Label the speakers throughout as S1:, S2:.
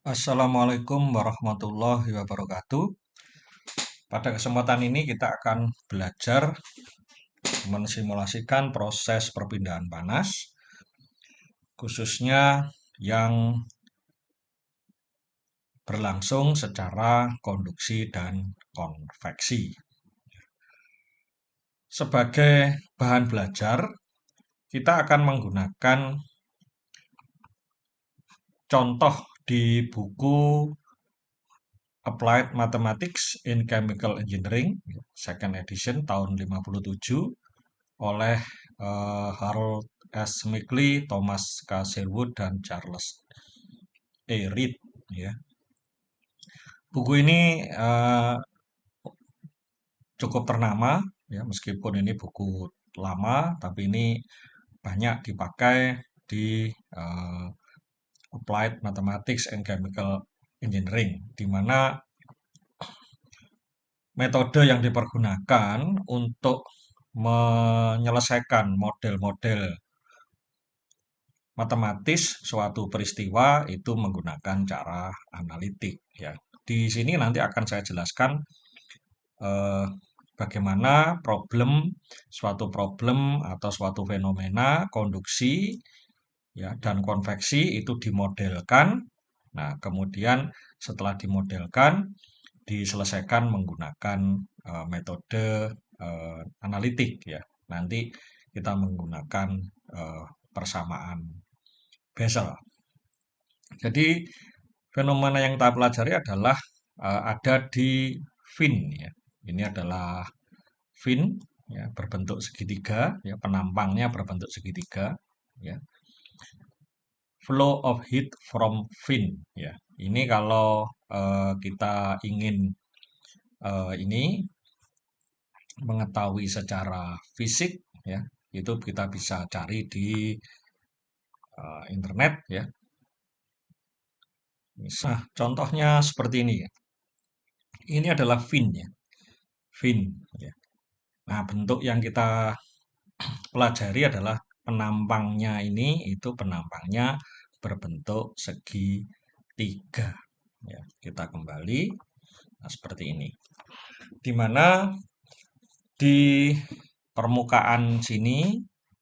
S1: Assalamualaikum warahmatullahi wabarakatuh. Pada kesempatan ini kita akan belajar mensimulasikan proses perpindahan panas, khususnya yang berlangsung secara konduksi dan konveksi. Sebagai bahan belajar, kita akan menggunakan contoh di buku Applied Mathematics in Chemical Engineering, second edition tahun 57 oleh Harold S. Mickley, Thomas K. Sherwood, dan Charles E. Reed. Ya. Buku ini cukup ternama, ya, meskipun ini buku lama, tapi ini banyak dipakai di Applied Mathematics and Chemical Engineering, di mana metode yang dipergunakan untuk menyelesaikan model-model matematis suatu peristiwa itu menggunakan cara analitik, ya. Di sini nanti akan saya jelaskan eh, bagaimana suatu problem atau suatu fenomena konduksi, ya, dan konveksi itu dimodelkan. Nah, kemudian setelah dimodelkan diselesaikan menggunakan metode analitik, ya. Nanti kita menggunakan persamaan Bessel. Jadi fenomena yang kita pelajari adalah ada di fin, ya. Ini adalah fin, ya, berbentuk segitiga, ya, penampangnya berbentuk segitiga, ya. Flow of heat from fin, ya. Ini kalau kita ingin ini mengetahui secara fisik, ya, itu kita bisa cari di internet, ya. Nah, contohnya seperti ini, ya. Ini adalah fin, ya. Fin, ya. Nah, bentuk yang kita pelajari adalah penampangnya ini, itu penampangnya berbentuk segitiga. Ya, kita kembali, nah, seperti ini. Di mana di permukaan sini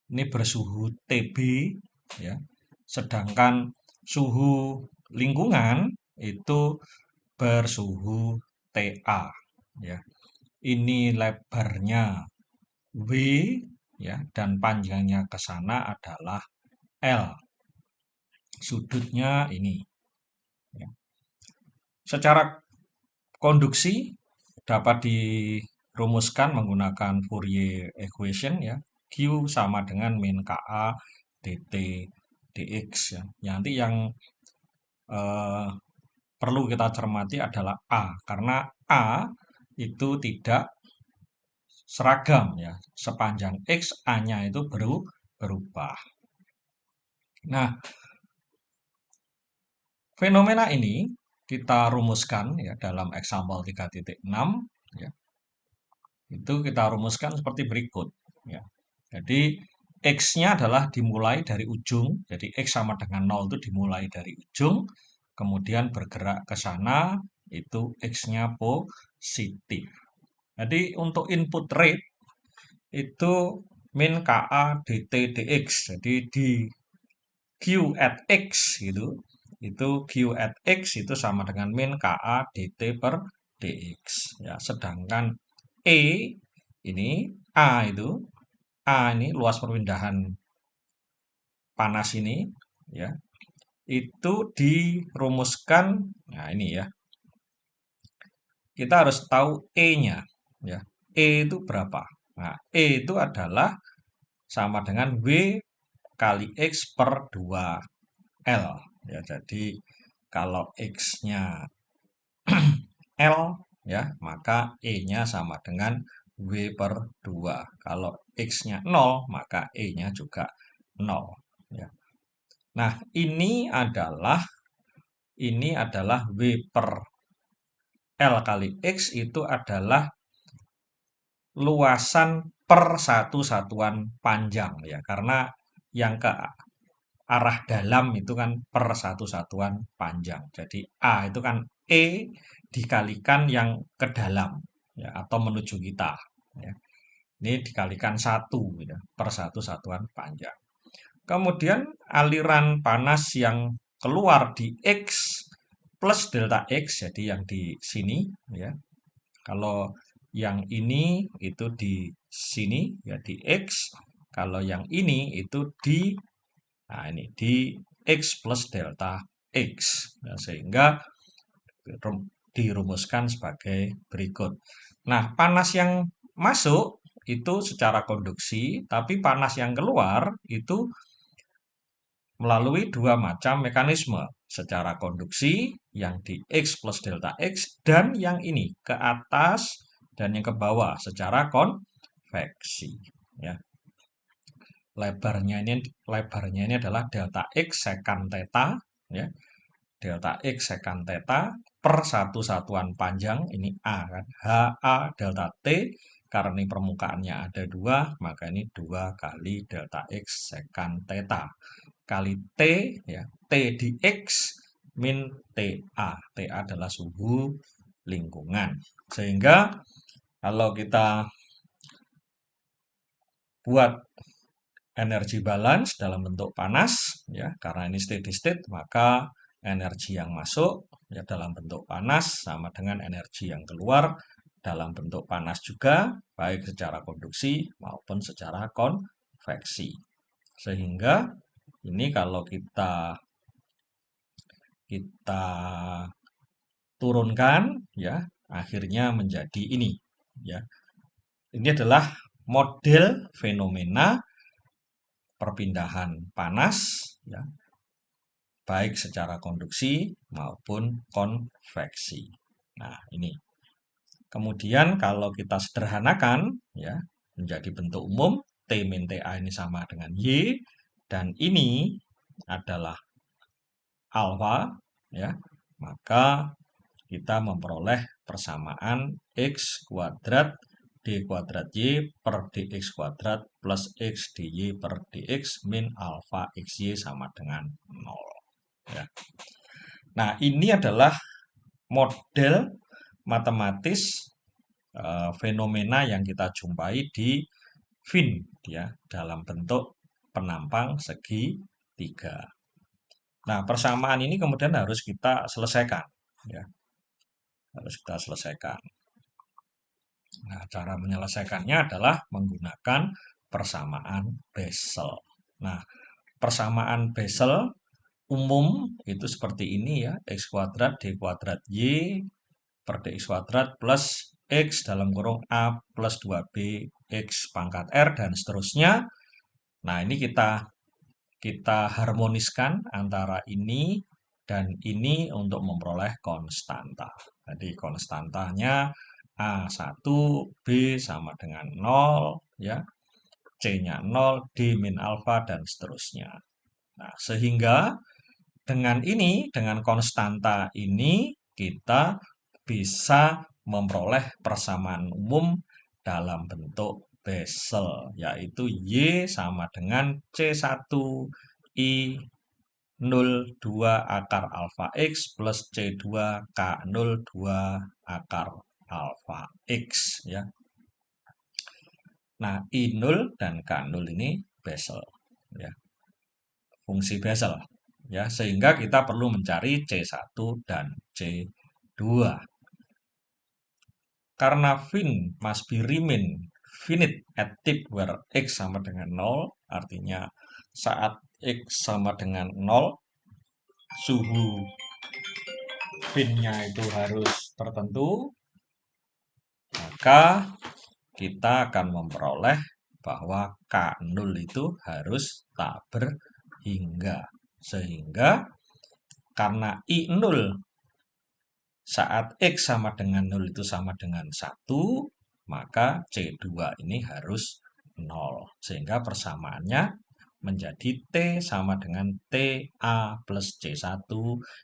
S1: ini bersuhu TB, ya. Sedangkan suhu lingkungan itu bersuhu TA, ya. Ini lebarnya W, ya, dan panjangnya ke sana adalah L. Sudutnya ini, ya. Secara konduksi dapat dirumuskan menggunakan Fourier equation, ya. Q sama dengan min KA dt dx, ya. Nanti yang eh, perlu kita cermati adalah A, karena A itu tidak seragam, ya. Sepanjang X, A-nya itu berubah. Nah, fenomena ini kita rumuskan, ya, dalam example 3.6, ya. Itu kita rumuskan seperti berikut, ya. Jadi X-nya adalah dimulai dari ujung, jadi X sama dengan 0 itu dimulai dari ujung, kemudian bergerak ke sana, itu X-nya positif. Jadi untuk input rate itu min KA dt dx. Jadi di Q at X gitu, itu Q at X itu sama dengan min KA dt per dx. Ya, sedangkan E ini A ini luas perpindahan panas ini, ya, itu dirumuskan. Nah, ini, ya. Kita harus tahu E-nya, ya. E itu berapa? Nah, E itu adalah sama dengan W kali X per 2L. Ya, jadi kalau X-nya L, ya, maka E-nya sama dengan W per 2. Kalau X-nya 0, maka E-nya juga 0. Ya. Nah, ini adalah W per L kali X itu adalah luasan per satu satuan panjang, ya. Karena yang ke arah dalam itu kan per satu satuan panjang. Jadi A itu kan E dikalikan yang ke dalam, ya, atau menuju kita. Ya. Ini dikalikan satu, gitu, per satu satuan panjang. Kemudian aliran panas yang keluar di X plus delta X, jadi yang di sini, ya. Kalau yang ini itu di sini, ya, di X. Kalau yang ini itu di, nah, ini di X plus delta X. Nah, sehingga dirumuskan sebagai berikut. Nah, panas yang masuk itu secara konduksi, tapi panas yang keluar itu melalui dua macam mekanisme. Secara konduksi, yang di X plus delta X, dan yang ini, ke atas dan yang ke bawah, secara konveksi. Ya. Lebarnya ini adalah delta X sekant theta, ya. Delta X sekant theta per satu satuan panjang, ini A kan, HA delta T, karena ini permukaannya ada dua, maka ini 2 kali delta X sekant theta, kali T, ya, T di X, min TA. TA adalah suhu lingkungan. Sehingga kalau kita buat energi balance dalam bentuk panas, ya, karena ini steady state, maka energi yang masuk, ya, dalam bentuk panas sama dengan energi yang keluar dalam bentuk panas juga, baik secara konduksi maupun secara konveksi. Sehingga ini kalau kita turunkan, ya, akhirnya menjadi ini, ya. Ini adalah model fenomena perpindahan panas, ya, baik secara konduksi maupun konveksi. Nah, ini. Kemudian kalau kita sederhanakan, ya, menjadi bentuk umum, T min TA ini sama dengan Y, dan ini adalah alfa, ya, maka kita memperoleh persamaan X kuadrat D kuadrat Y per DX kuadrat plus X DY per DX min alfa XY sama dengan 0. Ya. Nah, ini adalah model matematis fenomena yang kita jumpai di fin, ya, dalam bentuk penampang segitiga. Nah, persamaan ini kemudian harus kita selesaikan, ya. Harus kita selesaikan. Nah, cara menyelesaikannya adalah menggunakan persamaan Bessel. Nah, persamaan Bessel umum itu seperti ini, ya, X kuadrat D kuadrat Y per DX kuadrat plus X dalam kurung A plus 2B X pangkat R dan seterusnya. Nah, ini kita harmoniskan antara ini dan ini untuk memperoleh konstanta. Jadi konstantanya A1, B sama dengan 0, ya. C-nya 0, D min alfa dan seterusnya. Nah, sehingga dengan ini, dengan konstanta ini, kita bisa memperoleh persamaan umum dalam bentuk Bessel, yaitu Y sama dengan C1 I 02 akar alfa X plus C2 K02 akar alfa X, ya. Nah, I0 dan K0 ini Bessel, ya. Fungsi Bessel, ya, sehingga kita perlu mencari C1 dan C2. Karena fin must be remain finite at tip where X sama dengan 0, artinya saat X sama dengan 0, suhu finnya itu harus tertentu, maka kita akan memperoleh bahwa K0 itu harus tak berhingga. Sehingga karena I0 saat X sama dengan 0 itu sama dengan 1, maka C2 ini harus 0. Sehingga persamaannya menjadi T sama dengan TA plus C1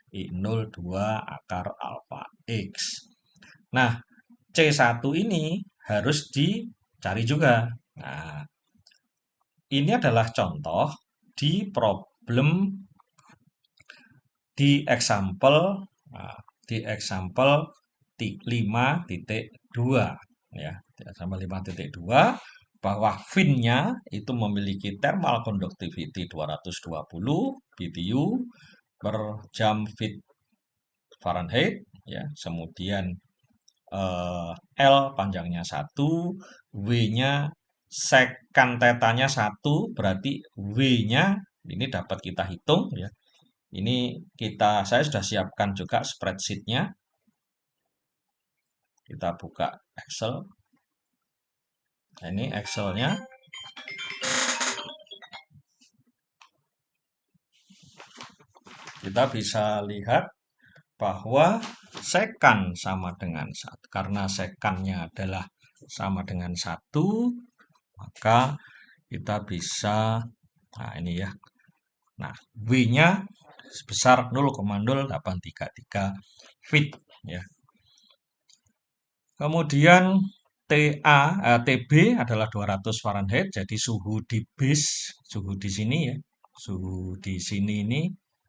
S1: I0 2 akar alfa X. Nah, C1 ini harus dicari juga. Nah, ini adalah contoh di problem di example nah, di example 5.2 ya, di example 5.2 bahwa fin-nya itu memiliki thermal conductivity 220 BTU per jam fit Fahrenheit ya. Kemudian L panjangnya 1, W-nya sekan tetanya 1, berarti W-nya ini dapat kita hitung ya. Ini saya sudah siapkan juga spreadsheet-nya. Kita buka Excel. Nah, ini Excel-nya. Kita bisa lihat bahwa sekan sama dengan 1. Karena sekannya adalah sama dengan 1, maka kita bisa, nah ini ya. Nah, W-nya sebesar 0,0833 feet ya. Kemudian TB adalah 200 Fahrenheit, jadi suhu di base, suhu di sini ya. Suhu di sini ini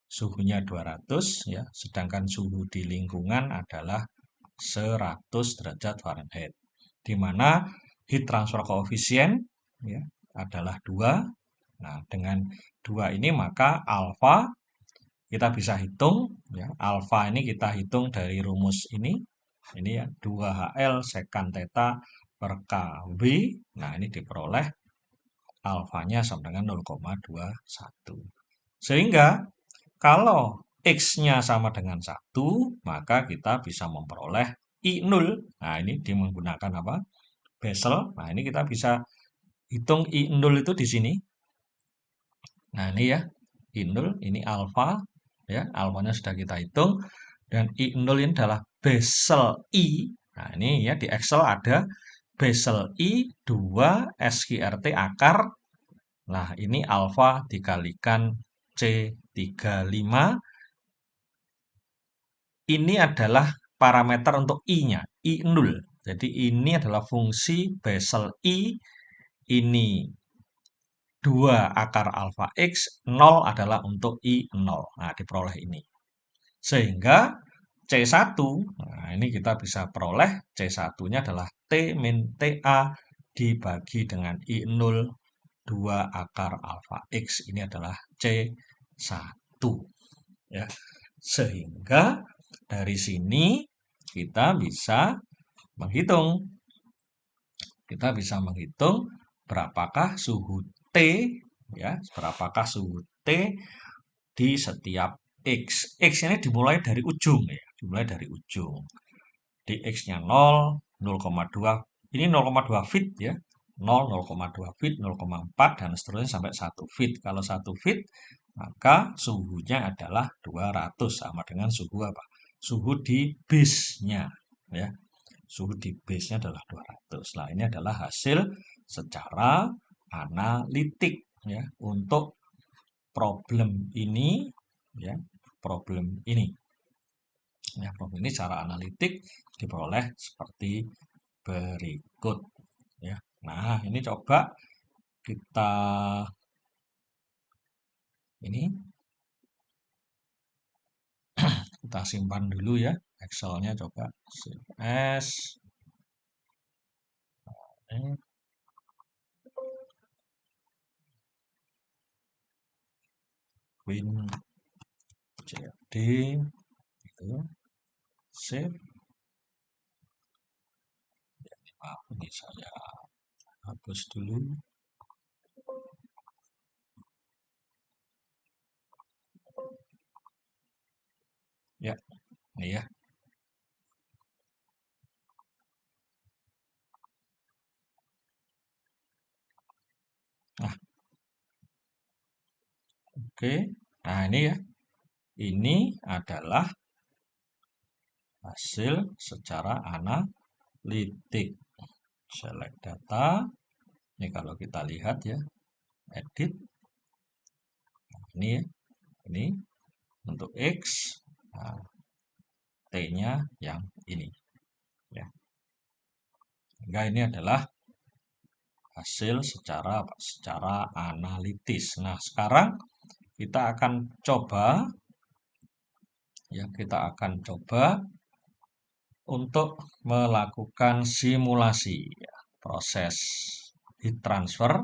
S1: suhunya 200 ya, sedangkan suhu di lingkungan adalah 100 derajat Fahrenheit. Di mana heat transfer coefficient ya adalah 2. Nah, dengan 2 ini maka alfa kita bisa hitung ya. Alfa ini kita hitung dari rumus ini. Ini ya 2HL sekan theta per KW. Nah, ini diperoleh alfanya sama dengan 0,21. Sehingga kalau X-nya sama dengan 1, maka kita bisa memperoleh I0. Nah, ini menggunakan apa? Bessel. Nah, ini kita bisa hitung I0 itu di sini. Nah, ini ya. I0, ini alfa. Ya, alfanya sudah kita hitung. Dan I0 ini adalah Bessel I. Nah, ini ya di Excel ada Bessel I 2 SQRT akar. Nah, ini alfa dikalikan C35. Ini adalah parameter untuk I-nya, I0. Jadi ini adalah fungsi Bessel I. Ini 2 akar alfa X, 0 adalah untuk I0. Nah, diperoleh ini. Sehingga C1, nah ini kita bisa peroleh C1-nya adalah T min TA dibagi dengan I0 2 akar alfa X. Ini adalah C1. Ya. Sehingga dari sini kita bisa menghitung. Kita bisa menghitung berapakah suhu T ya, berapakah suhu T di setiap X. X ini dimulai dari ujung ya, dimulai dari ujung. Di X-nya 0, 0,2, ini 0,2 feet ya. 0, 0,2 feet, 0,4 dan seterusnya sampai 1 feet. Kalau 1 feet maka suhunya adalah 200 sama dengan suhu apa? Suhu di base-nya ya. Suhu di base-nya adalah 200. Nah, ini adalah hasil secara analitik ya untuk problem ini ya, problem ini. Ya, problem ini secara analitik diperoleh seperti berikut ya. Nah, ini coba kita ini kita simpan dulu ya Excel-nya, coba save as. Win CFD itu save. Maaf, ini saya hapus dulu. Ya, ini ya. Nah, oke. Nah, ini ya. Ini adalah hasil secara analitik. Select data. Ini kalau kita lihat ya, edit. Nah, ini ya. Ini untuk X. Nah, T-nya yang ini. Ya. Sehingga ini adalah hasil secara analitis. Nah, sekarang kita akan coba ya, kita akan coba untuk melakukan simulasi ya, proses heat transfer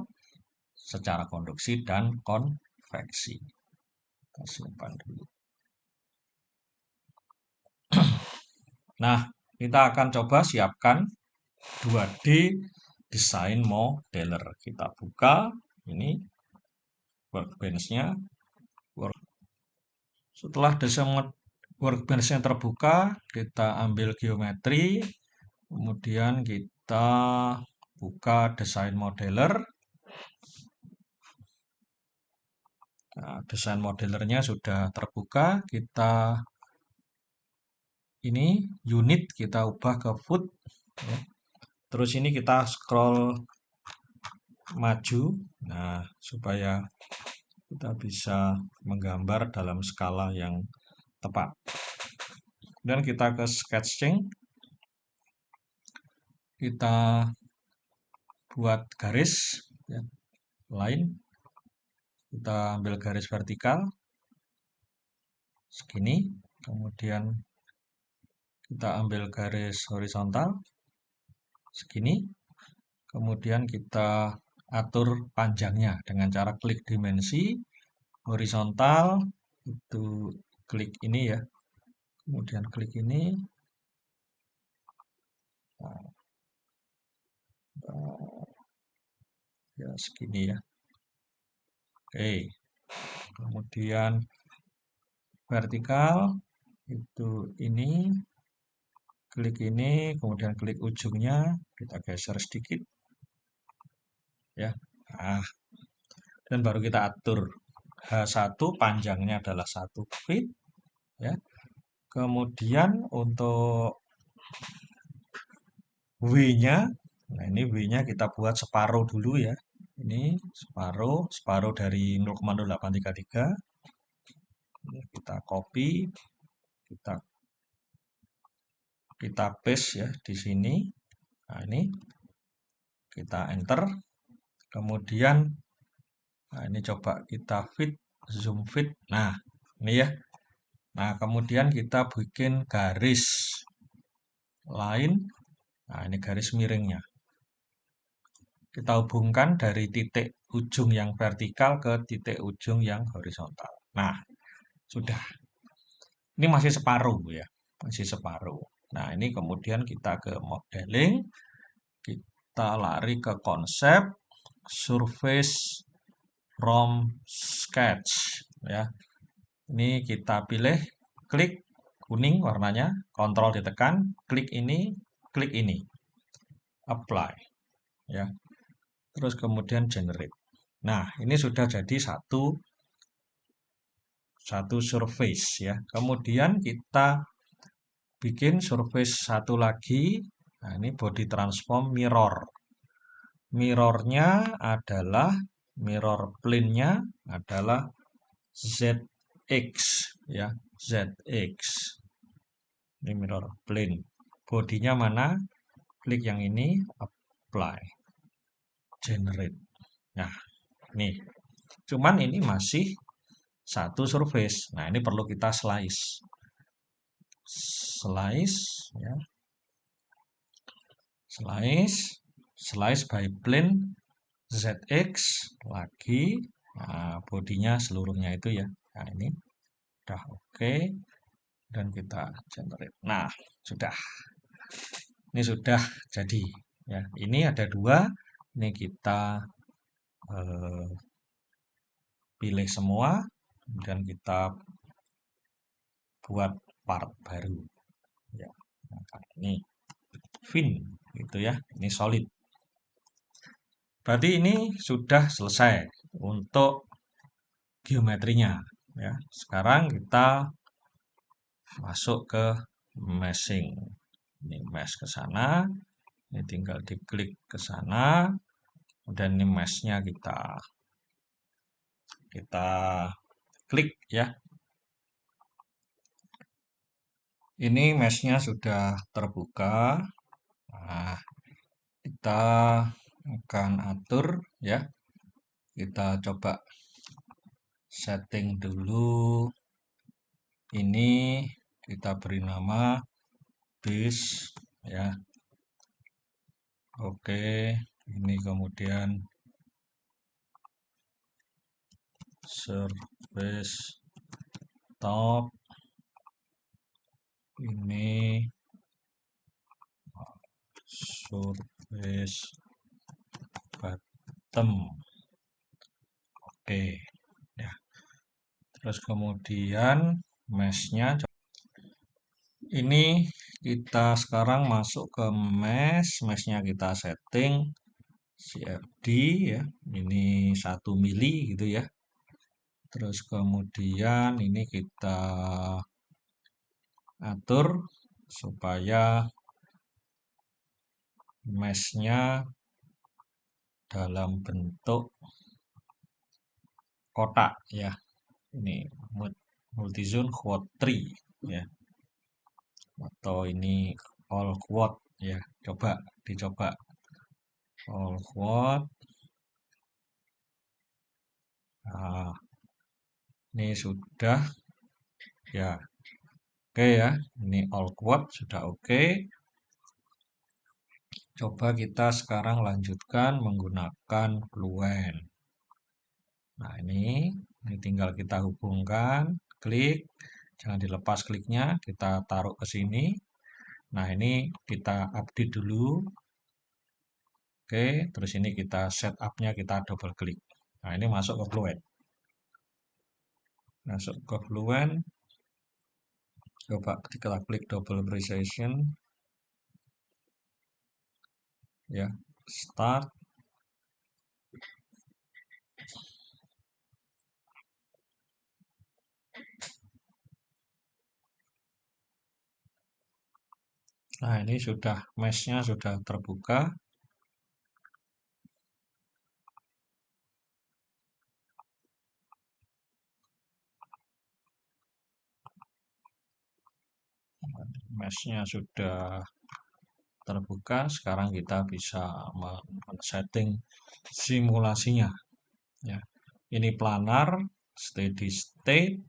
S1: secara konduksi dan konveksi. Kita simpan dulu. Nah, kita akan coba siapkan 2D desain modeler. Kita buka ini workbench-nya. Setelah desain workbench-nya terbuka, kita ambil geometri, kemudian kita buka desain modeler. Nah, desain modelernya sudah terbuka, kita ini unit kita ubah ke foot ya. Terus ini kita scroll maju, nah supaya kita bisa menggambar dalam skala yang tepat. Dan kita ke sketching, kita buat garis ya, line, kita ambil garis vertikal segini, kemudian kita ambil garis horizontal segini, kemudian kita atur panjangnya dengan cara klik dimensi horizontal, itu klik ini ya, kemudian klik ini, nah, ya segini ya. Oke, kemudian vertikal itu ini, klik ini, kemudian klik ujungnya, kita geser sedikit ya. Nah, dan baru kita atur H1 panjangnya adalah 1 feet ya. Kemudian untuk W-nya, nah ini W-nya kita buat separuh dulu ya. Ini separuh dari 0,0833. Ini kita copy, kita paste ya di sini. Nah, ini kita enter. Kemudian nah ini coba kita fit, zoom fit. Nah, ini ya. Nah, kemudian kita bikin garis line. Nah, ini garis miringnya. Kita hubungkan dari titik ujung yang vertikal ke titik ujung yang horizontal. Nah, sudah. Ini masih separuh ya, masih separuh. Nah, ini kemudian kita ke modeling, kita lari ke konsep, surface from sketch ya. Ini kita pilih, klik kuning warnanya, kontrol ditekan, klik ini, apply ya. Terus kemudian generate. Nah, ini sudah jadi satu surface ya. Kemudian kita bikin surface satu lagi. Nah, ini body transform mirror. Mirrornya adalah mirror plane-nya adalah ZX ya, ZX. Ini mirror plane. Bodinya mana? Klik yang ini, apply, generate. Nah, nih. Cuman ini masih satu surface. Nah, ini perlu kita slice. Slice ya. Slice by plane ZX lagi. Nah, bodinya seluruhnya itu ya. Nah, ini udah oke. Dan kita generate. Nah, sudah. Ini sudah jadi ya. Ini ada dua. Ini kita pilih semua, kemudian kita buat part baru ya. Nah, ini fin gitu ya, ini solid. Berarti ini sudah selesai untuk geometrinya ya. Sekarang kita masuk ke meshing. Ini mesh ke sana, ini tinggal diklik ke sana, kemudian ini meshnya kita klik ya. Ini meshnya sudah terbuka. Nah, kita akan atur ya. Kita coba setting dulu. Ini kita beri nama base ya. Oke, ini kemudian surface top, ini surface bottom. Oke ya. Terus kemudian meshnya ini kita sekarang masuk ke meshnya kita setting CFD ya, ini 1 mili gitu ya. Terus kemudian ini kita atur supaya meshnya dalam bentuk kotak ya. Ini multizone quad 3 ya, atau ini all quad ya. Dicoba all quad. Nah, ini sudah ya. Oke ya, ini all quad sudah oke. Coba kita sekarang lanjutkan menggunakan Fluent. Nah, ini tinggal kita hubungkan, klik, jangan dilepas kliknya, kita taruh ke sini. Nah, ini kita update dulu. Oke, terus ini kita setup-nya kita double klik. Nah, ini masuk ke Fluent. Masuk ke Fluent. Coba kita klik double precision. Ya, start. Nah, ini sudah mesh-nya sudah terbuka. Mesh-nya sudah terbuka. Sekarang kita bisa men-setting simulasinya. Ya, ini planar, steady state,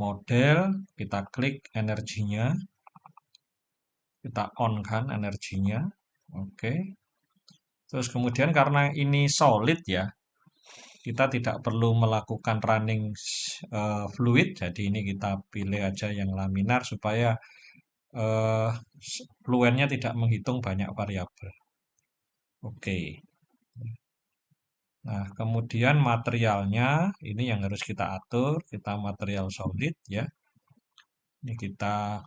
S1: model. Kita klik energinya, kita on kan energinya. Oke. Terus kemudian karena ini solid ya, kita tidak perlu melakukan running fluid. Jadi ini kita pilih aja yang laminar supaya eh, fluennya tidak menghitung banyak variabel. Oke. Nah, kemudian materialnya ini yang harus kita atur. Kita material solid ya. Ini kita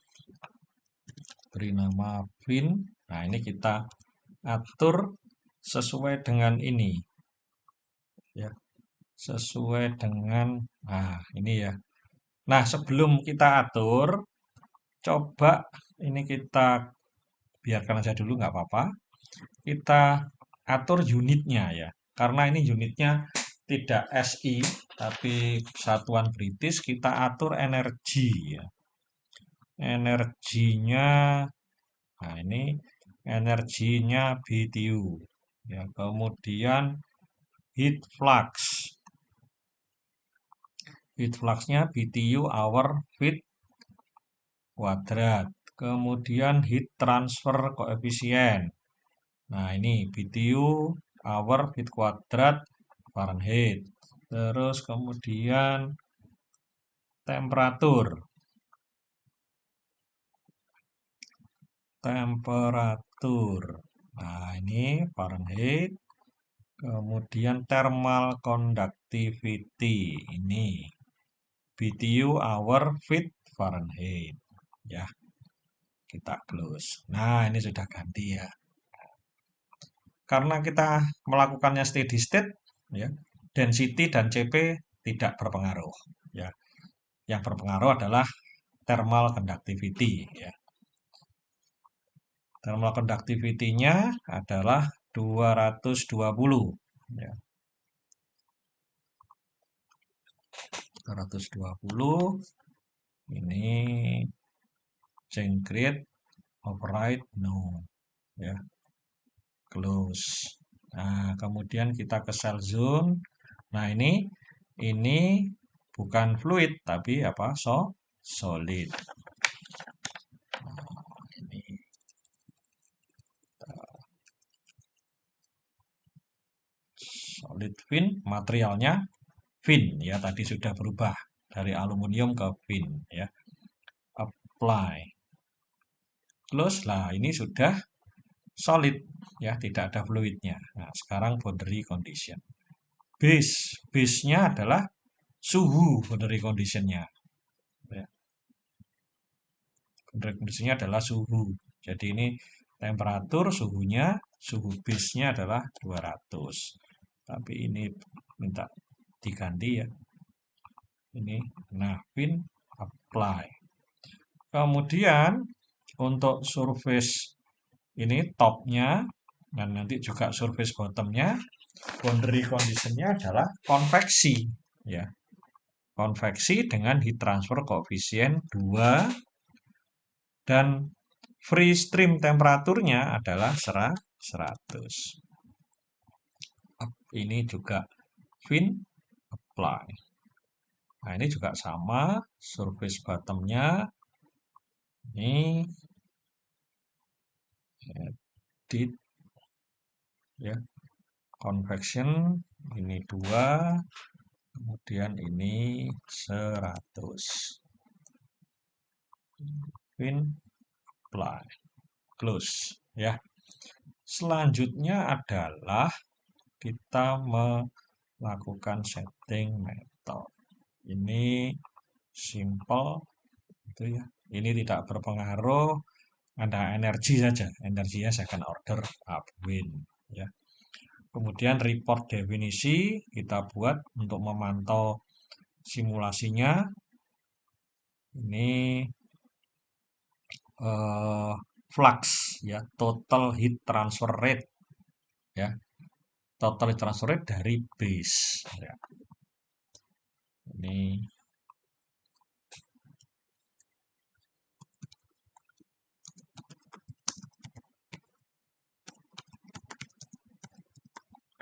S1: beri nama fin. Nah, ini kita atur sesuai dengan ini ya. Sesuai dengan ini ya. Nah, sebelum kita atur, coba ini kita biarkan aja dulu nggak apa-apa. Kita atur unitnya ya. Karena ini unitnya tidak SI, tapi satuan British, kita atur energi ya. Energinya, nah ini energinya BTU. Ya, kemudian heat flux. Heat fluxnya BTU hour feet kuadrat. Kemudian heat transfer koefisien. Nah, ini BTU hour feet kuadrat Fahrenheit. Terus kemudian temperatur. Temperatur. Nah, ini Fahrenheit. Kemudian thermal conductivity. Ini BTU hour feet Fahrenheit. Ya, kita close. Nah, ini sudah ganti ya. Karena kita melakukannya steady state, ya, density dan CP tidak berpengaruh. Ya, yang berpengaruh adalah thermal conductivity. Ya. Thermal conductivity-nya adalah 220. Ya. 220. Ini Cengkrit, override, no. Ya. Close. Nah, kemudian kita ke cell zone. Nah, ini Ini bukan fluid tapi apa? Solid. Ini solid fin, materialnya fin ya, tadi sudah berubah dari aluminium ke fin ya. Apply. Close lah, ini sudah solid ya, tidak ada fluidnya. Nah, sekarang boundary condition. Base-nya adalah suhu boundary conditionnya. Ya. Boundary conditionnya adalah suhu. Jadi ini temperatur, suhunya, suhu base-nya adalah 200. Tapi ini minta diganti ya. Ini, nah, fin, apply. Kemudian untuk surface ini topnya dan nanti juga surface bottomnya, boundary conditionnya adalah konveksi ya, konveksi dengan heat transfer koefisien 2 dan free stream temperaturnya adalah 100. Ini juga fin, apply. Nah, ini juga sama, surface bottomnya ini edit ya, convection ini 2, kemudian ini 100. Fin, apply, close ya. Selanjutnya adalah kita melakukan setting method. Ini simple itu ya. Ini tidak berpengaruh, ada energi saja. Energinya second order upwind ya. Kemudian report definisi kita buat untuk memantau simulasinya. Ini flux ya, total heat transfer rate ya. Total heat transfer rate dari base ya. Ini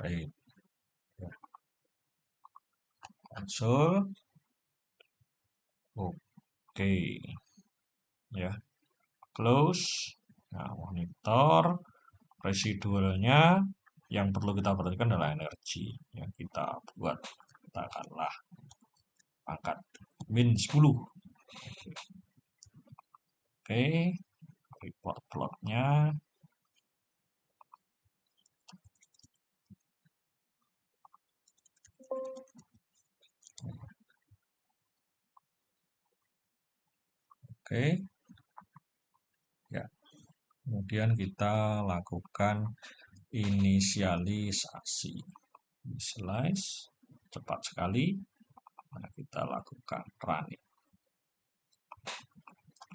S1: rate ya. Console. Oke ya, close. Nah, monitor residualnya yang perlu kita perhatikan adalah energi yang kita buat, katakanlah angkat min 10. Oke, report plotnya. Oke ya, kemudian kita lakukan inisialisasi. Initialize cepat sekali. Nah, kita lakukan running.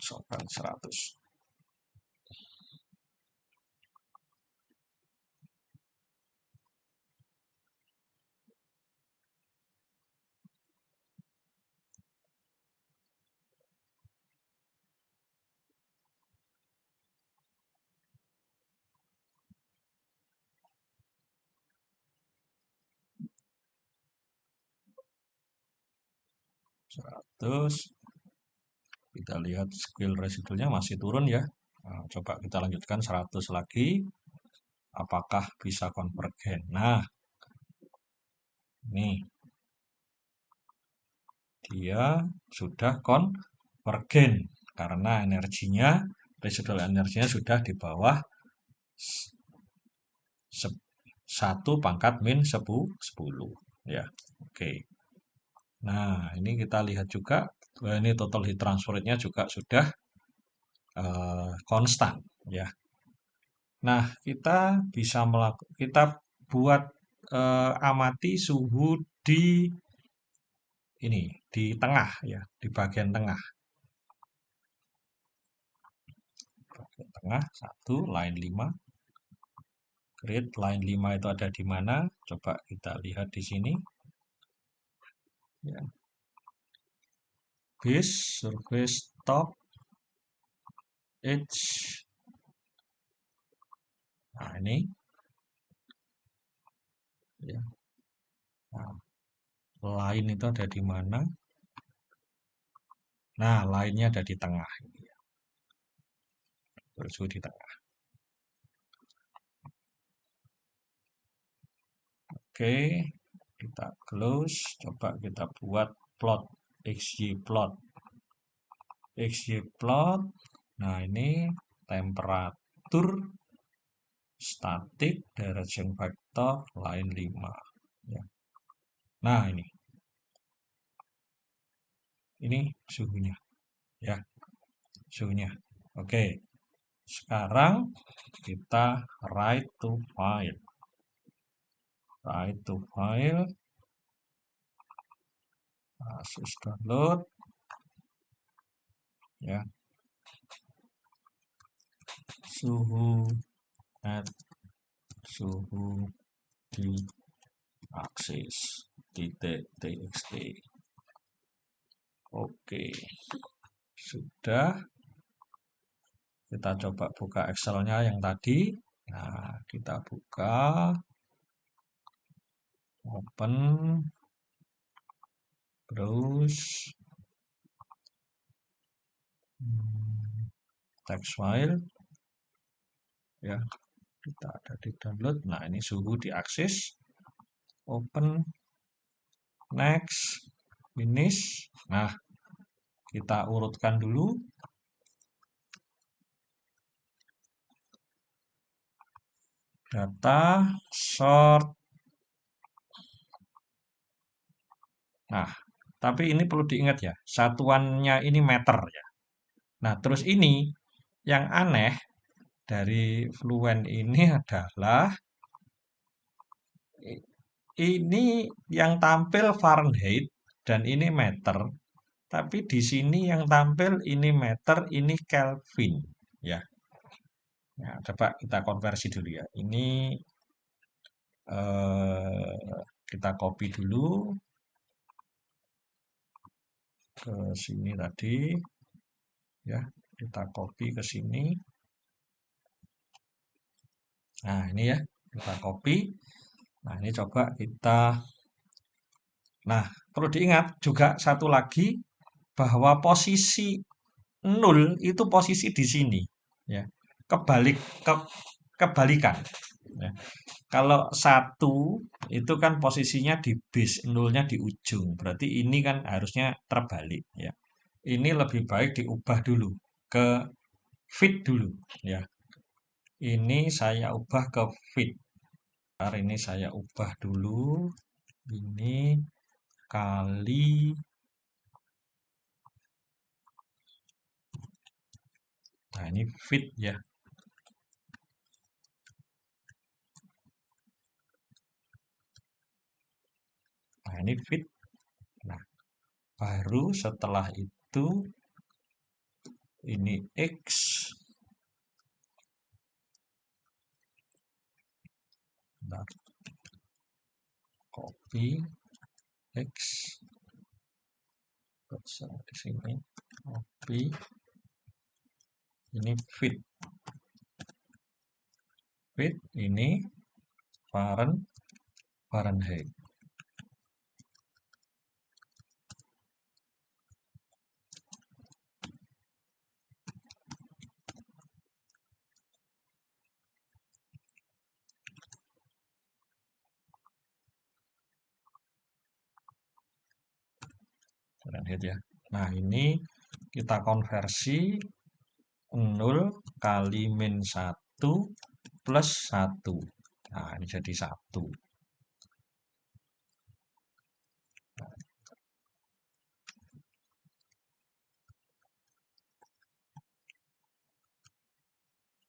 S1: Sopan 100. Kita lihat skill residualnya masih turun ya. Nah, coba kita lanjutkan 100 lagi. Apakah bisa konvergen? Nah, nih dia sudah konvergen karena energinya, residual energinya sudah di bawah 1 pangkat min 10 ya. Oke. Nah, ini kita lihat juga, ini total heat transfer rate-nya juga sudah konstan ya. Nah, kita bisa kita buat amati suhu di ini, di tengah ya, di bagian tengah. Bagian tengah 1, line 5. Grid line 5 itu ada di mana? Coba kita lihat di sini. Ya. Base, surface, top, edge. Nah, ini ya. Nah, Line itu ada di mana? Nah, line-nya ada di tengah. Suhu di tengah. Oke, kita close. Coba kita buat plot. XY plot. XY plot. Nah, ini temperatur statik direction vector line 5. Ya. Nah, ini suhunya. Ya, suhunya. Oke. Sekarang kita write to file. Write to file. Asus download. Ya. Suhu at suhu di aksis titik txt. Oke. Sudah. Kita coba buka Excel-nya yang tadi. Nah, kita buka. Open. Browse. Text file. Ya, kita ada di download. Nah, ini suhu di aksis. Open. Next. Finish. Nah, kita urutkan dulu. Data, sort. Nah, tapi ini perlu diingat ya, satuannya ini meter ya. Nah, terus ini yang aneh dari Fluent ini adalah ini yang tampil Fahrenheit dan ini meter. Tapi di sini yang tampil ini meter, ini Kelvin ya. Nah, coba kita konversi dulu ya. Ini kita copy dulu ke sini tadi ya. Kita copy ke sini. Nah, ini ya, kita copy. Nah, ini coba kita. Nah, perlu diingat juga satu lagi bahwa posisi 0 itu posisi di sini ya. Kebalikan ya. Kalau 1 itu kan posisinya di base, 0-nya di ujung. Berarti ini kan harusnya terbalik ya. Ini lebih baik diubah dulu ke fit dulu ya. Ini saya ubah ke fit. Ntar ini saya ubah dulu. Ini kali. Nah, ini fit ya. Nah, ini fit. Nah, baru setelah itu ini X. Nah, copy X. Di sini copy. Ini fit. Fit ini Fahrenheit. Fahrenheit ya. Nah, ini kita konversi 0 kali min 1 plus 1. Nah, ini jadi 1.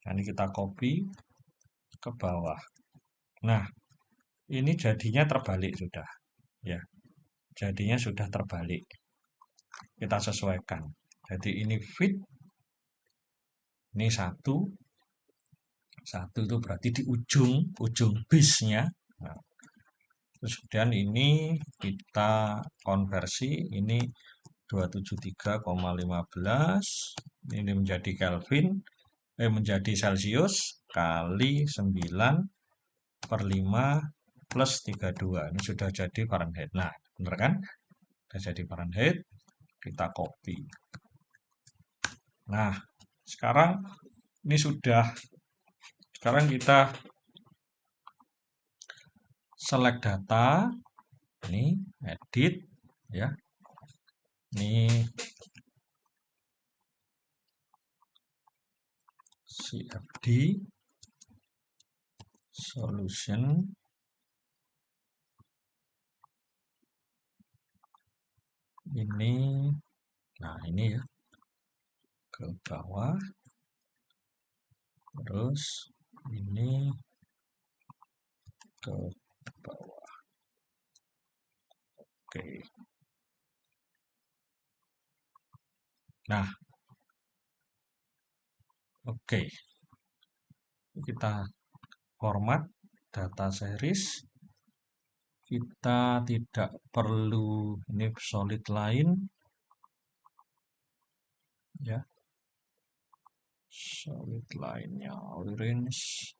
S1: Nah, ini kita copy ke bawah. Nah, ini jadinya terbalik sudah. Ya, jadinya sudah terbalik. Kita sesuaikan. Jadi ini fit. Ini 1. 1 itu berarti di ujung base-nya. Nah, terus kemudian ini kita konversi. Ini 273,15. Ini menjadi Kelvin. Menjadi Celsius kali 9 per 5 plus 32. Ini sudah jadi Fahrenheit. Nah, bener kan? Udah jadi Fahrenheit, kita copy. Nah, sekarang ini sekarang kita select data, ini edit, ya. Ini CFD solution ini, nah ini ya, ke bawah, terus ini ke bawah. Oke. Nah, oke. Kita format data series. Kita tidak perlu ini solid line, ya. Solid line-nya orange.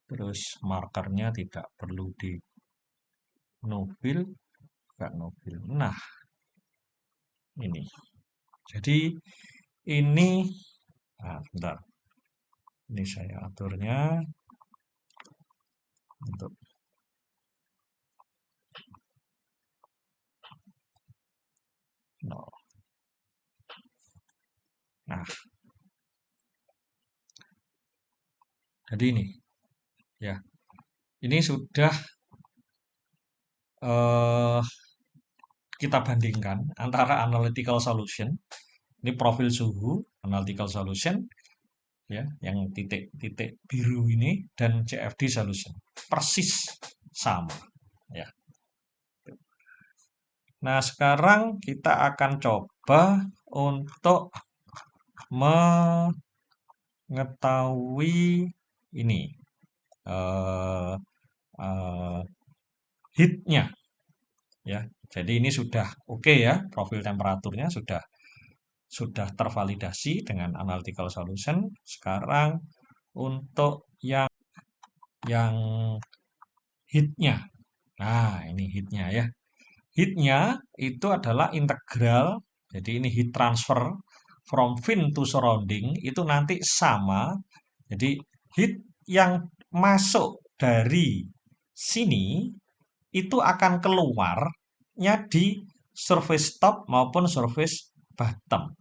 S1: Terus markernya tidak perlu di no fill, enggak no fill. Nah, ini. Jadi ini, nah, bentar. Ini saya aturnya untuk no. Nah, jadi ini, ya. Ini sudah kita bandingkan antara analytical solution, ini profil suhu, analytical solution, ya, yang titik-titik biru ini, dan CFD solution. Persis sama, ya. Nah, sekarang kita akan coba untuk mengetahui ini eh, eh, heat-nya, ya. Jadi ini sudah oke ya, profil temperaturnya sudah tervalidasi dengan analytical solution. Sekarang untuk yang heat-nya. Nah, ini heat-nya ya. Heat-nya itu adalah integral. Jadi ini heat transfer from fin to surrounding itu nanti sama. Jadi heat yang masuk dari sini itu akan keluarnya di surface top maupun surface bottom.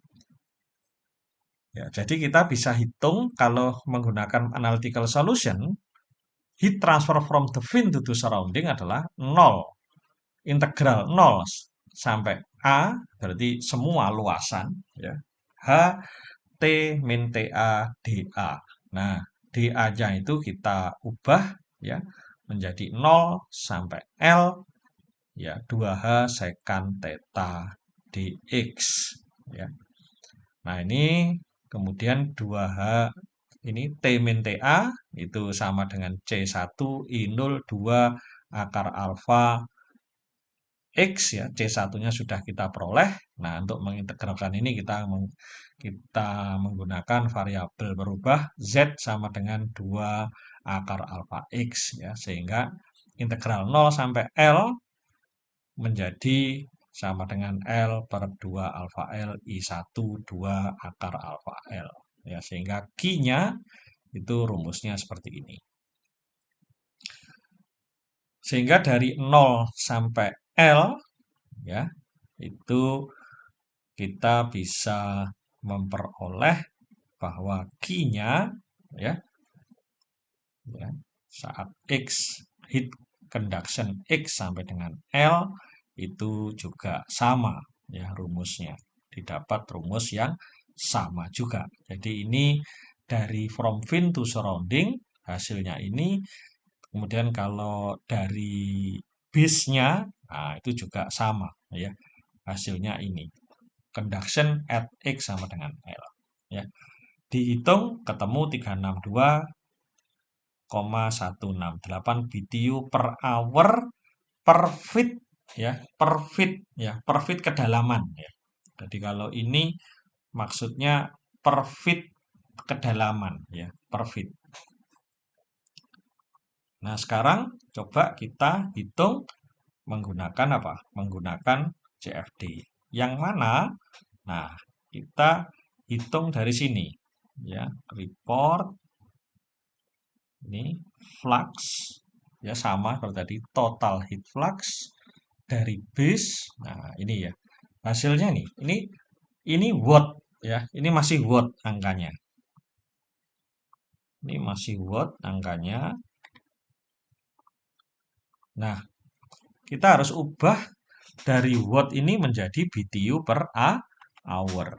S1: Ya, jadi kita bisa hitung kalau menggunakan analytical solution, heat transfer from the fin to the surrounding adalah 0. Integral 0 sampai A, berarti semua luasan, ya. H, T, min TA, dA. Nah, dA-nya itu kita ubah, ya, menjadi 0 sampai L, ya, 2H secant theta dx, ya. Nah, ini kemudian 2H ini T min TA itu sama dengan C1 I0 2 akar alfa X, ya. C1-nya sudah kita peroleh. Nah, untuk mengintegralkan ini kita menggunakan variabel berubah Z sama dengan 2 akar alfa X, ya. Sehingga integral 0 sampai L menjadi sama dengan L per 2 alfa L I1 2 akar alfa L. Ya, sehingga Q-nya itu rumusnya seperti ini. Sehingga dari 0 sampai L, ya, itu kita bisa memperoleh bahwa Q-nya, ya, saat X, heat conduction X sampai dengan L itu juga sama, ya, rumusnya. Didapat rumus yang sama juga. Jadi ini dari from fin to surrounding hasilnya ini. Kemudian kalau dari base-nya, nah itu juga sama, ya. Hasilnya ini. Conduction at X sama dengan L, ya. Dihitung ketemu 362,168 BTU per hour per feet, ya, per feet, ya, per feet kedalaman, ya. Jadi kalau ini maksudnya per feet kedalaman, ya, per feet. Nah, sekarang coba kita hitung menggunakan apa? Menggunakan CFD. Yang mana? Nah, kita hitung dari sini ya, report ini flux ya sama seperti tadi total heat flux dari base. Nah, ini ya. Hasilnya nih. Ini watt ya. Ini masih watt angkanya. Ini masih watt angkanya. Nah, kita harus ubah dari watt ini menjadi BTU per hour.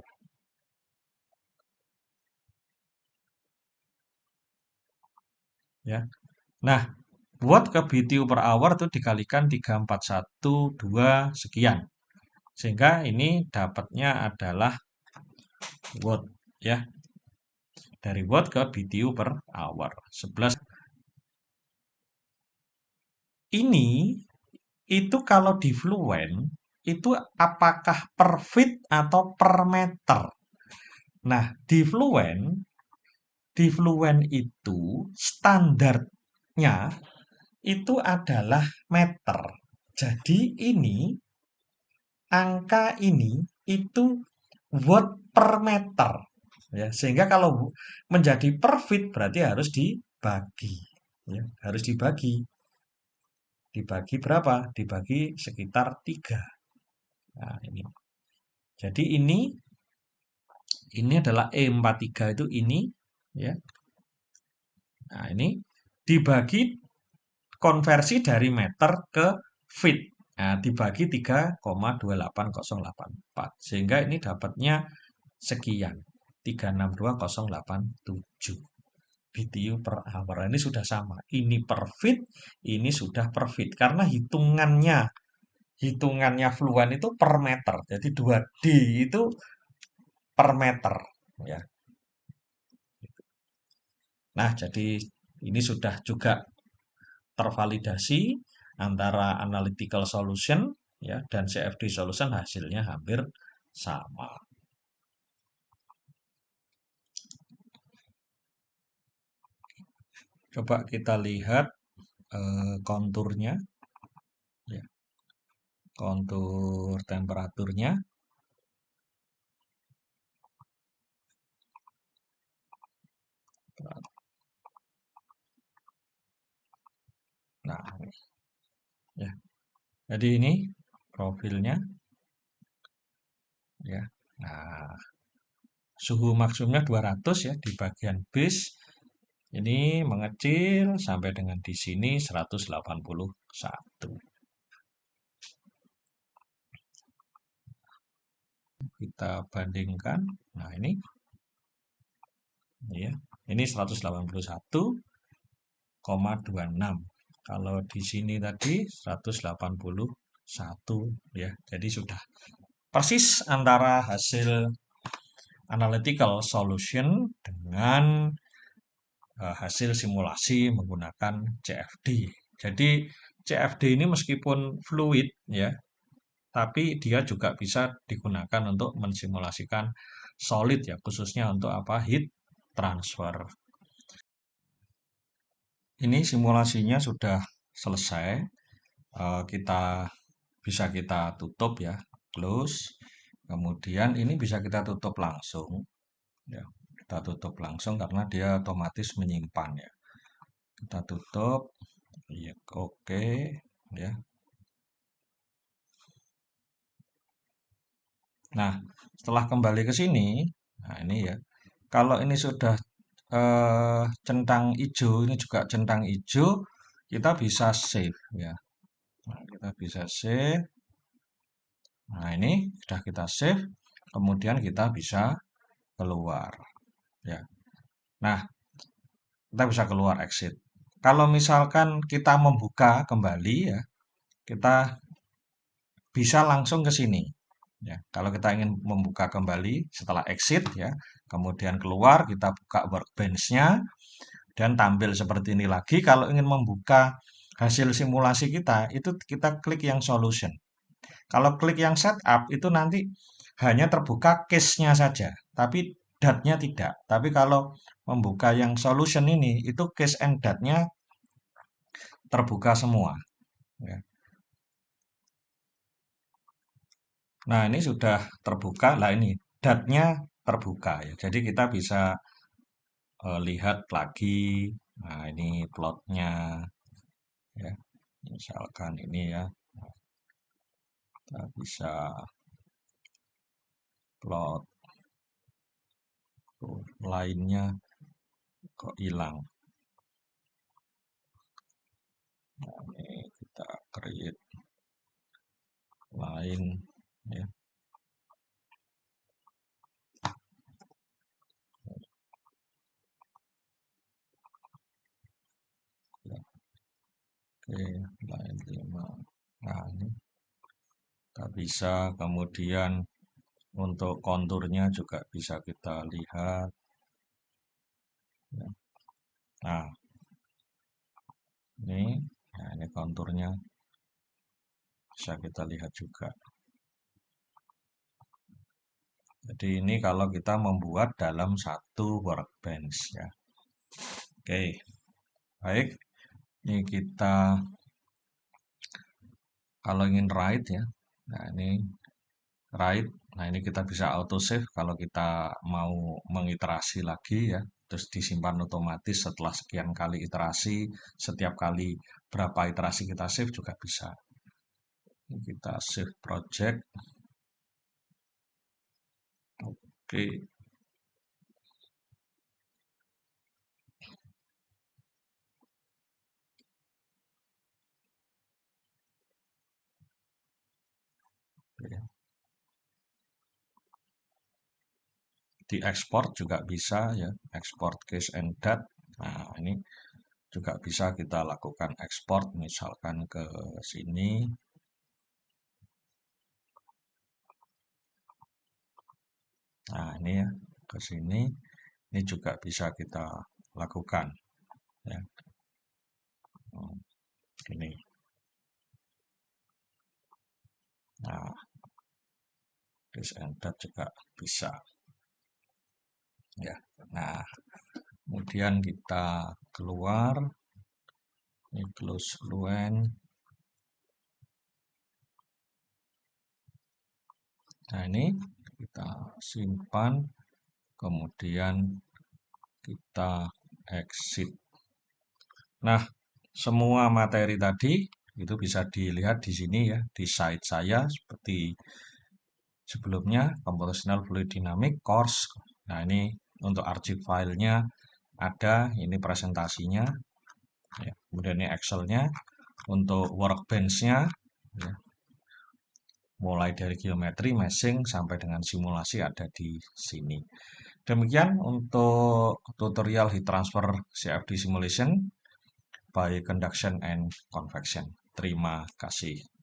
S1: Ya. Nah, watt ke BTU per hour itu dikalikan 3412 sekian. Sehingga ini dapatnya adalah watt ya. Dari watt ke BTU per hour. 11. Ini itu kalau di Fluent itu apakah per feet atau per meter? Nah, di Fluent itu standarnya itu adalah meter. Jadi ini angka ini itu watt per meter. Ya, sehingga kalau menjadi per feet berarti harus dibagi. Ya, harus dibagi. Dibagi berapa? Dibagi sekitar 3. Nah, ini. Jadi ini adalah E43 itu ini ya. Nah, ini dibagi konversi dari meter ke feet. Nah, dibagi 3,28084. Sehingga ini dapatnya sekian. 362087 BTU per hour. Ini sudah sama. Ini per feet, ini sudah per feet. Karena hitungannya Fluent itu per meter. Jadi 2D itu per meter. Ya. Nah, jadi ini sudah juga tervalidasi antara analytical solution ya dan CFD solution hasilnya hampir sama. Coba kita lihat konturnya ya. Kontur temperaturnya. Nah, ini ya. Jadi ini profilnya ya. Nah, suhu maksimumnya 200 ya di bagian base. Ini mengecil sampai dengan di sini 181. Kita bandingkan. Nah, ini ya. Ini 181,26. Kalau di sini tadi 181 ya. Jadi sudah persis antara hasil analytical solution dengan hasil simulasi menggunakan CFD. Jadi CFD ini meskipun fluid ya, tapi dia juga bisa digunakan untuk mensimulasikan solid ya, khususnya untuk apa? Heat transfer. Ini simulasinya sudah selesai. Kita bisa kita tutup ya, close. Kemudian ini bisa kita tutup langsung. Ya, kita tutup langsung karena dia otomatis menyimpan ya. Kita tutup. Ya, oke ya. Nah, setelah kembali ke sini, nah ini ya. Kalau ini sudah centang hijau, ini juga centang hijau, kita bisa save ya. Nah, kita bisa save. Nah, ini sudah kita save, kemudian kita bisa keluar ya. Nah, kita bisa keluar exit. Kalau misalkan kita membuka kembali ya, kita bisa langsung ke sini. Ya, kalau kita ingin membuka kembali setelah exit ya, kemudian keluar, kita buka workbench-nya dan tampil seperti ini lagi. Kalau ingin membuka hasil simulasi kita, itu kita klik yang solution. Kalau klik yang setup, itu nanti hanya terbuka case-nya saja, tapi dat-nya tidak. Tapi kalau membuka yang solution ini, itu case and dat-nya terbuka semua. Ya. Nah, ini sudah terbuka. Lah ini datnya terbuka ya. Jadi kita bisa lihat lagi. Nah, ini plotnya ya. Misalkan ini ya. Kita bisa plot tuh, lainnya kok hilang. Nah, ini kita create lain ya. Ya, oke, lain 5. Nah, ini kita bisa kemudian untuk konturnya juga bisa kita lihat ya. Nah, ini nah ini konturnya bisa kita lihat juga. Jadi ini kalau kita membuat dalam satu workbench ya. Oke, baik. Ini kita kalau ingin write ya. Nah, ini write. Nah, ini kita bisa auto save kalau kita mau mengiterasi lagi ya. Terus disimpan otomatis setelah sekian kali iterasi, setiap kali berapa iterasi kita save juga bisa. Ini kita save project. Oke. Oke. Diekspor juga bisa ya, export case and dat. Nah, ini juga bisa kita lakukan ekspor misalkan ke sini. Nah, ini ya ke sini. Ini juga bisa kita lakukan ya. Ini. Nah, case and dat juga bisa ya. Nah, kemudian kita keluar. Ini close Fluent. Nah, ini kita simpan, kemudian kita exit. Nah, semua materi tadi itu bisa dilihat di sini ya, di site saya seperti sebelumnya, Computational Fluid Dynamic course. Nah, ini untuk arsip filenya ada, ini presentasinya, ya. Kemudian ini Excel-nya, untuk workbench-nya, ya. Mulai dari geometri, meshing, sampai dengan simulasi ada di sini. Demikian untuk tutorial heat transfer CFD simulation by conduction and convection. Terima kasih.